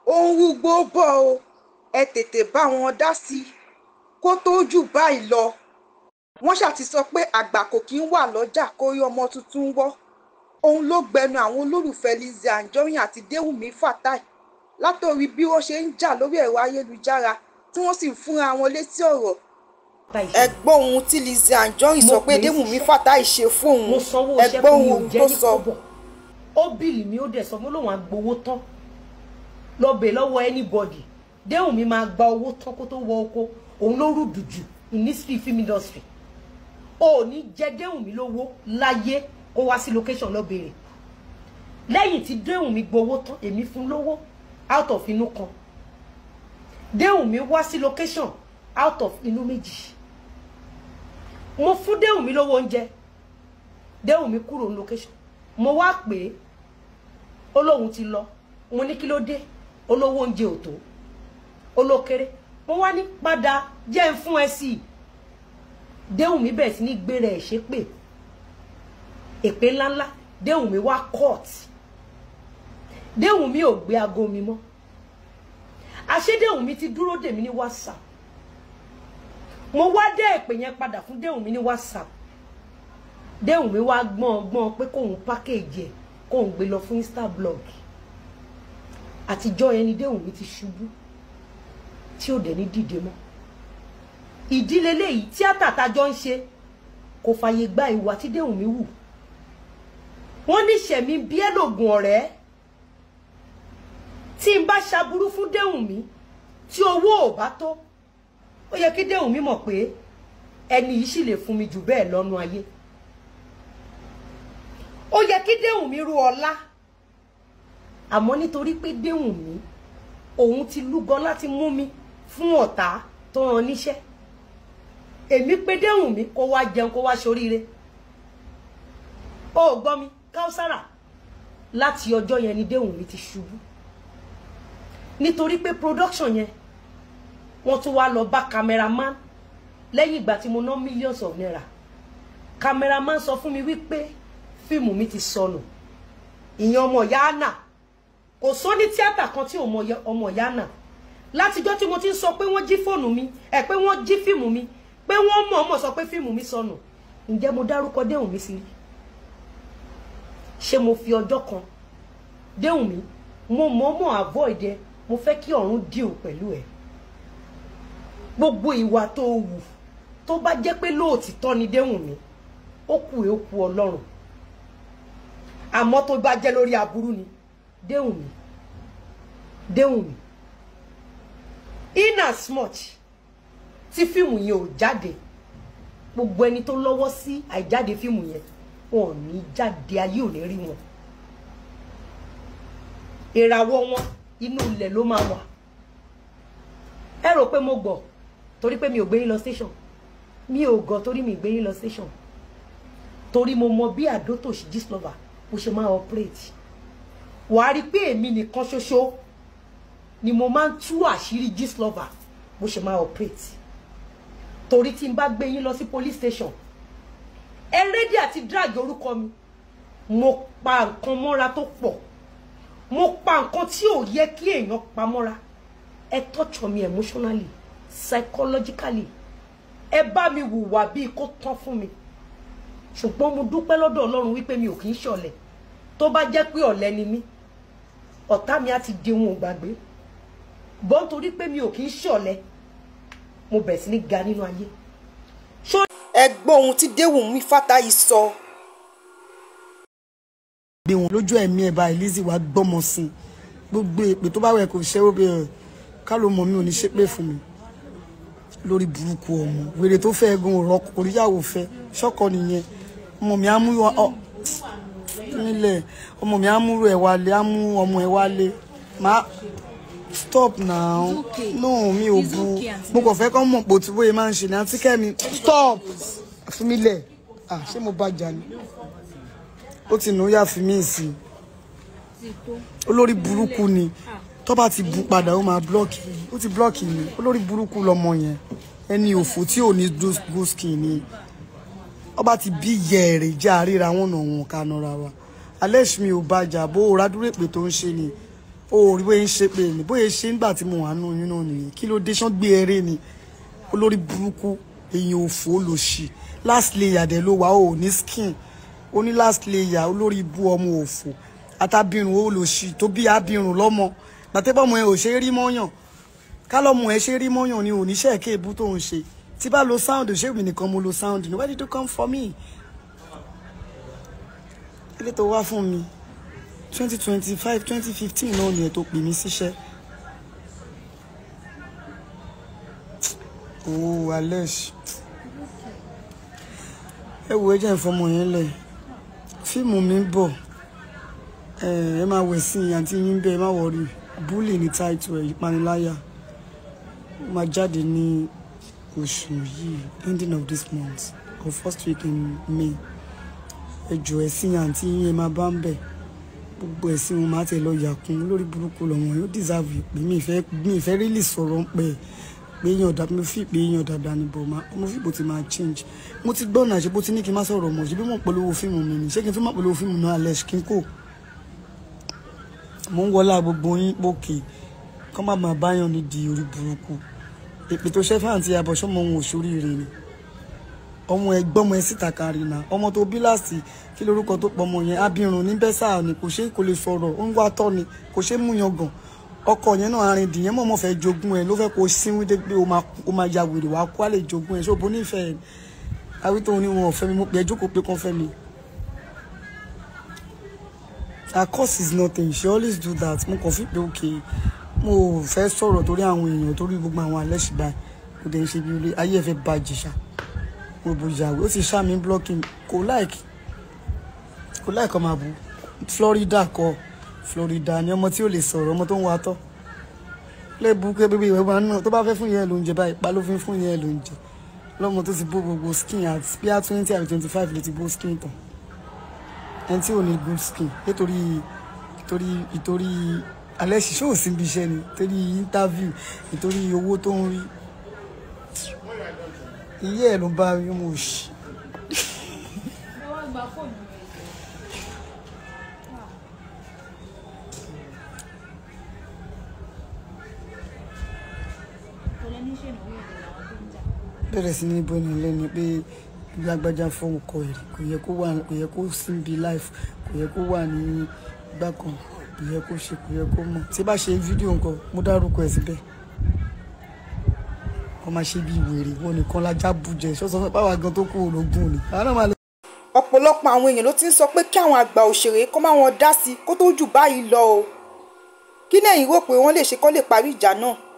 ó ń rúgbó bọ̀ o ẹ tètè bá wọn dá sí kó tó jù báyìí lọ. Wọ́n ṣàti sọ pé àgbà kò kí ń wà lọ́jà kó rí ọmọ tuntun wọ́. Òun ló gbẹnu àwọn olólùfẹ́ Lizzy Anjorin àti Déwùmí Fatai látòrí bí wọ́n ṣe ń jà lórí ẹ̀rọ ayélujára tí wọ́n sì ń fúnra wọn létí ọ̀rọ̀. Ẹgbọ́n ohun tí Lizzy Anjorin sọ pé Déwùmí Fatai ṣe fún òun. Ẹgbọ́n ohun tó sọ. Ó bìlì mi ó dẹ̀ sọ fún lòun àgbowó tán lọ bẹ̀ lọ́wọ́ anybody. Déwùmí máa gba owó tán kó tó wọ oko. Òun ló rúdù jù in history film industry. Ó ní jẹ Déwùmí lówó láyé kó wá sí location lọ bèrè. Lẹ́yìn tí Déwùmí gbowó tán èmi fún lówó out of inú kan. Déwùmí wá sí location out of inú méjì. Mo fún Déwùmí lówó oúnjẹ. Déwùmí kúrò ní location. Mo wá pé olóhun ti lọ. Mo ní kí ló dé? Olówó oúnjẹ ò tó. Olókéré. Mo wá ní padà jẹ́ ń fún ẹ sí. Déwùmí bẹ̀rẹ̀ sí ní gbére ẹ̀ ṣépè. Èpè ńláńlá. Déwùmí wá court. Déwùmí ò gbé aago mi mọ́. Àṣé Déwùmí ti dúró dè mí ní WhatsApp. Mo wá dé èpè yẹn padà fún Déwùmí ní WhatsApp. Déwùmí wá gbọ́n pé kóun package ẹ̀ kóun gbé lọ fún Instablog. Àtijọ́ yẹn ni Déwùmí ti ṣubú tí ò dẹ̀ ní dìde mọ́. Ìdílé léyìí tíátà tájọ́ ń ṣe kò fàyè gba ìwà tí Déwùmí wù. Wọ́n ní ṣẹ̀mí bí ẹlògùn ọ̀rẹ́. Tí n bá ṣaburú fún Déwùmí tí owó ò bá tó, ó yẹ kí Déwùmí mọ̀ pé ẹni yìí sì lè fún mi jù bẹ́ẹ̀ lọ́nu ayé. Ó yẹ kí Déwùmí ru ọlá. Àmọ́ nítorí pé Déwùmí òun ti lúgọ láti mú mi fún ọ̀tá tó rán níṣẹ́. Èmi pé Déwùmí kó wá jẹun kó wá ṣoríire. Ó gbọ́ mi Kausara láti ọjọ́ yẹn ni Déwùmí ti ṣubú. Nítorí pé production yẹn wọ́n tún wá lọ bá cameraman lẹ́yìn ìgbà tí mo ná millions of naira. Cameraman sọ fún mi wípé fíìmù mi ti sọnù. Ìyẹn ọmọ Yánà. Kò sọ ní tíátà kan tí ọmọ Yánà. Látijọ́ tí mo ti ń sọ pé wọ́n jí fóònù mi, pé wọ́n jí fíìmù mi, pé wọ́n mọ̀ọ́mọ̀ sọ pé fíìmù mi sọnù. Ǹjẹ́ mo dárúkọ Déwùmí sí rí? Ṣé mo fi ọjọ́ kan Déwùmí mo mọ̀ọ́mọ̀ avoid ẹ, mo fẹ́ kí ọ̀run deal pẹ̀lú ẹ. Gbogbo ìwà tó wù tó bá jẹ́ pé lóòtítọ́ ni Déwùmí, ó kù Ọlọ́run. Àmọ́ tó bá jẹ́ lórí aburú ni Déwùmí in as much tí fíìmù yẹn ò jáde, gbogbo ẹni tó lọ́wọ́ sí àìjáde fíìmù yẹn wọn ò ní jáde, ayé ò ní rí wọn. Ìràwọ̀ wọn inú ilẹ̀ ló máa wà. Ẹ rò pé mo gbọ́ torí pé mi ò gbé yín lọ station. Mi ò gọ̀ torí mi gbé yín lọ station. Torí mo mọ bí Adótòṣì Gistlover bó ṣe máa operate. Wàá rí pé èmi nìkan ṣoṣo ni mo máa ń tú àṣírí Gistlover bó ṣe máa operate. Torí tí n bá gbé yín lọ sí police station, ẹ ready àti drag orúkọ mi. Mo pa nǹkan mọ́ra tó pọ̀. Mo pa nǹkan tí ò yẹ kí èèyàn pa mọ́ra. Ẹ touch me emotionally, psychologically. Ẹ bá mi hùwà bí kó tán fún mi. Ṣùgbọ́n mo dúpẹ́ lọ́dọ̀ Ọlọ́run wípé mi ò kì í ṣọ̀lẹ. Tó bá jẹ́ pé ọ̀lẹ ni mí, ọ̀tá mi á ti di ohun ògbàgbé. Bọ́n torí pé mi ò kì í ṣọ̀lẹ, mo bẹ̀rẹ̀ sí ní ga nínú ayé. Ẹ gbọ́ ohun tí Déwùmí Fatai sọ. Gbé wọn lójú ẹ̀mí ẹ̀ bá Lizzy wá gbọ́mọ sí. Gbogbo èpè tó bá wẹ̀ kò ṣẹ́wó bí ká ló mọ̀ mí ò ní ṣépè fún mi. Lórí burúkú ọmọ. Wèrè tó fẹ́ gun ọ̀rọ̀ oríyàwó fẹ́. Ṣọ́kọ nìyẹn. Ọmọ mi á mú nílẹ̀. Ọmọ mi á mú ẹ̀ wálé, á mú ọmọ ẹ̀ wálé. Má stop now. No, mi ò bu. Mo kàn fẹ́ kọ́ mọ̀ pò tí bóyá máa ń ṣe ní àǹtí Kẹ́mi. Stop. Fún mi lẹ̀. Ṣé mo bá jà ni? Ó ti nù yá fi mí sí. Olórí burúkú ni. Tó bá ti bu padà ó máa blọ́ọ̀kì. Ó ti blọ́ọ̀kì mi. Olórí burúkú lọmọ yẹn. Ẹni òfò tí ò ní go skin ni. Ó bá ti bí yẹ̀rẹ̀ já ríra wọn náà wọn kanura wa. Alesh mi ò bá jà bó ra dúró pé tó ń ṣe ni. ó rí bóyá ń ṣe pé ní bóyá ṣe nígbà tí mo wà nù oyún náà nìyẹn kí ló dé ṣán gbé eré ni olórí burúkú èèyàn òfò lòṣì last layer dẹ̀ ló wà ó ní skin ó ní last layer olórí ibú ọmọ òfò àtàbírùn ó lòṣì tó bí abirùn lọ́mọ gbàtẹ́bọ̀mọ ẹ ò ṣe rí mọ́yàn kálọ́mọ ẹ ṣe rí mọ́yàn ni oníṣẹ́ kéèbú tó ń ṣe tí bá lo sound ṣé èmi nìkan mo lo sound ni why did you come for me ilé tó wá fún mi 2025 2015 náà ni ẹ tó pè mí síṣẹ́ oh Alesh ẹ wo ẹjẹ ìfọmọ yẹn lẹ fíìmù mi ń bọ̀ ẹ máa wẹ̀ sí àǹtí yín bẹ́ẹ̀ ẹ má wọrí búlì ní táìtù ẹ̀ ìpaniláyà ó máa jáde ní oṣù yìí ending of this month or first week in May ẹ jọ ẹ̀sìn àǹtí yín ẹ máa bá ń bẹ̀ gbogbo ẹ̀sìn wọn máa tẹ̀ lọ yàkún lórí burúkú lọ́wọ́ yóò deserve ìpè mi ìfẹ́ really sọ̀rọ̀ ń pẹ́ pé èèyàn dá mi fi pé èèyàn dáadáa ni bò máa mo fi bò ti máa change mo ti gbọ́ náà ṣe bó ti ní kí n má sọ̀rọ̀ mọ̀ ṣe bí mo polówó fíìmù mi ni ṣé kí n tún má polówó fíìmù náà Alesh kí n kò mo ń wọlá gbogbo yín pòkè kọ́ má máa báyàn nídìí orí burúkú èpè tó ṣẹ́ fáǹtì àbọ̀ṣọ́mọ ohun òṣòríire ni ọmọ ẹgbọ́n ọmọ ẹ síta kárí náà ọmọ tó bí láti kí lórúkọ tó pọ̀ ọmọ yẹn abirùn ní bẹ́sà ni kò ṣe kò lè sọ̀rọ̀ ó ń wá tọ́ ni kò ṣe mú yan gàn ọkọ yẹn náà arìn dìyẹn mọ̀ fẹ́ jogún ẹ ló fẹ́ kó sínwó dé pé ó máa ya wèrè wá kó á lè jogún ẹ ṣóbo nífẹ̀ẹ́ àwí tó ní wọn ò fẹ́ mi mo pè é jókòó pé kán fẹ́ mi. Her cause is nothing she always do that mo kàn fi pé okay mo fẹ́ sọ̀rọ̀ torí àwọn èèyàn torí gbogbo àwọn Alesh báyìí kò dẹ̀ ń ṣe bí olè ayé ẹ̀ fẹ́ bàjẹ́ ṣá gbogbo ìyàwó ó ti ṣá mi blocking kò like ọmọ àbú Florida ni ọmọ tí ó lè sọ̀rọ̀ ọmọ tó ń wa tọ́ lẹ́bù pé bíbí ìwé wa náà tó bá fẹ́ fún yẹn ló ń jẹ báyìí pa ló fi fún yẹn ló ń jẹ lọ́mọ tó ti bó gbogbo skin at bíi 20 àbí 25 ló ti bó skin tán ẹni tí ò ní good skin nítorí Alesh ṣó sí ibi iṣẹ́ ni torí interview nítorí owó tó ń rí iye ẹ̀ ló bá rí ọmọ òṣì. bẹ̀rẹ̀ sí ní bóni lẹ́ni pé lágbájá fún ọkọ èrè kò yẹ kó síbi life kò yẹ kó wà ní ìgbà kan kò yẹ kó ṣe kò yẹ kó mọ̀ tí bá ṣe fídíò nǹkan mo dárúkọ ẹ̀ síbẹ̀ wọ́n máa ṣe bí wèrè wọn nìkan lájá bùjẹ ṣọ́sọ́ fẹ́ báwa gan tó kú orogún ni. ọ̀pọ̀lọpọ̀ àwọn èèyàn ló ti ń sọ pé kí àwọn àgbà òṣèré kó má wọn dá sí kó tó jù báyìí lọ o kí lẹ́yìn rò pé wọ́n lè ṣe kó lè parí ìjà náà.